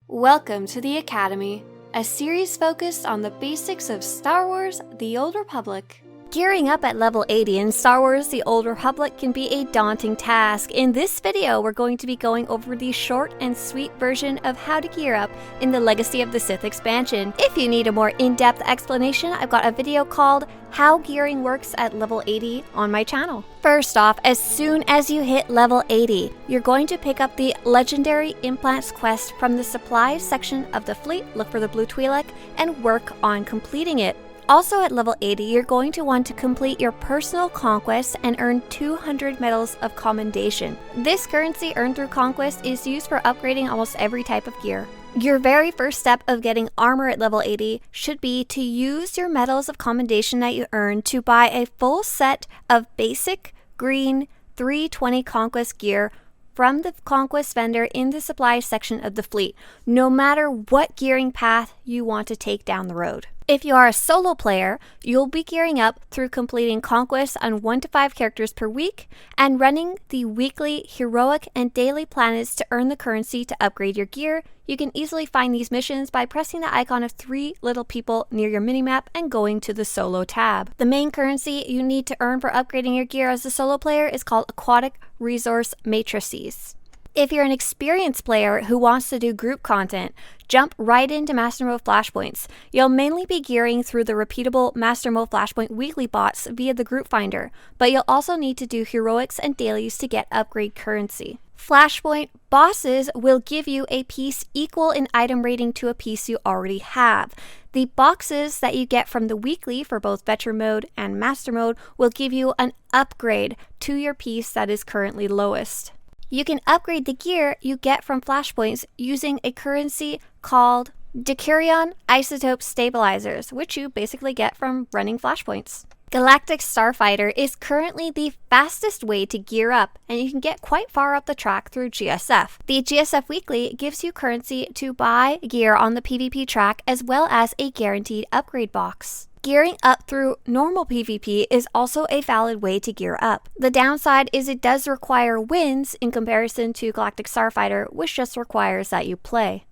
Welcome to the Academy, a series focused on the basics of Star Wars: The Old Republic. Gearing up at level 80 in Star Wars: The Old Republic can be a daunting task. In this video, we're going to be going over the short and sweet version of how to gear up in the Legacy of the Sith expansion. If you need a more in-depth explanation, I've got a video called How Gearing Works at Level 80 on my channel. First off, as soon as you hit level 80, you're going to pick up the Legendary Implants quest from the supplies section of the fleet, look for the blue Twi'lek, and work on completing it. Also at level 80, you're going to want to complete your personal conquest and earn 200 Medals of Commendation. This currency earned through Conquest is used for upgrading almost every type of gear. Your very first step of getting armor at level 80 should be to use your Medals of Commendation that you earn to buy a full set of basic green 320 Conquest gear from the Conquest vendor in the supplies section of the fleet, no matter what gearing path you want to take down the road. If you are a solo player, you'll be gearing up through completing Conquest on 1 to 5 characters per week and running the weekly heroic and daily planets to earn the currency to upgrade your gear. You can easily find these missions by pressing the icon of 3 little people near your minimap and going to the solo tab. The main currency you need to earn for upgrading your gear as a solo player is called Aquatic Resource Matrices. If you're an experienced player who wants to do group content, jump right into Master Mode Flashpoints. You'll mainly be gearing through the repeatable Master Mode Flashpoint weekly bots via the groupfinder, but you'll also need to do heroics and dailies to get upgrade currency. Flashpoint bosses will give you a piece equal in item rating to a piece you already have. The boxes that you get from the weekly for both Veteran Mode and Master Mode will give you an upgrade to your piece that is currently lowest. You can upgrade the gear you get from Flashpoints using a currency called Decurion Isotope Stabilizers, which you basically get from running Flashpoints. Galactic Starfighter is currently the fastest way to gear up, and you can get quite far up the track through GSF. The GSF Weekly gives you currency to buy gear on the PvP track as well as a guaranteed upgrade box. Gearing up through normal PvP is also a valid way to gear up. The downside is it does require wins in comparison to Galactic Starfighter, which just requires that you play.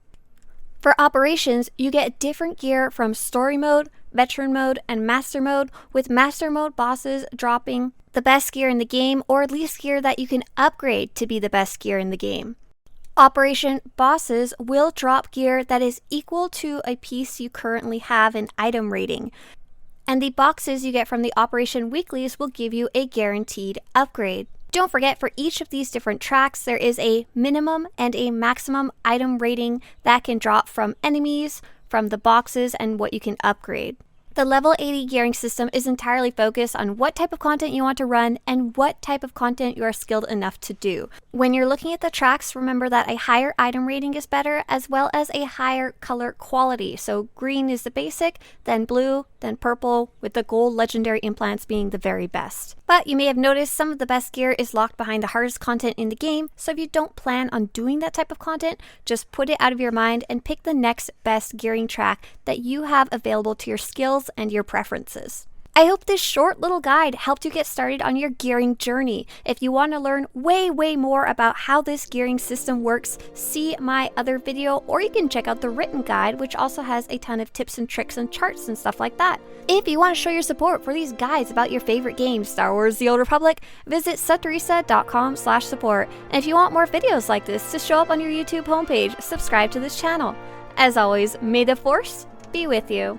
For operations, you get different gear from Story Mode, Veteran Mode, and Master Mode, with Master Mode bosses dropping the best gear in the game, or at least gear that you can upgrade to be the best gear in the game. Operation bosses will drop gear that is equal to a piece you currently have in item rating, and the boxes you get from the Operation Weeklies will give you a guaranteed upgrade. Don't forget, for each of these different tracks, there is a minimum and a maximum item rating that can drop from enemies, from the boxes, and what you can upgrade. The level 80 gearing system is entirely focused on what type of content you want to run and what type of content you are skilled enough to do. When you're looking at the tracks, remember that a higher item rating is better, as well as a higher color quality. So green is the basic, then blue, then purple, with the gold legendary implants being the very best. But you may have noticed some of the best gear is locked behind the hardest content in the game, so if you don't plan on doing that type of content, just put it out of your mind and pick the next best gearing track that you have available to your skills and your preferences. I hope this short little guide helped you get started on your gearing journey. If you want to learn way more about how this gearing system works, see my other video, or you can check out the written guide, which also has a ton of tips and tricks and charts and stuff like that. If you want to show your support for these guides about your favorite games, Star Wars: The Old Republic, visit Swtorista.com/support. And if you want more videos like this to show up on your YouTube homepage, subscribe to this channel. As always, may the Force be with you.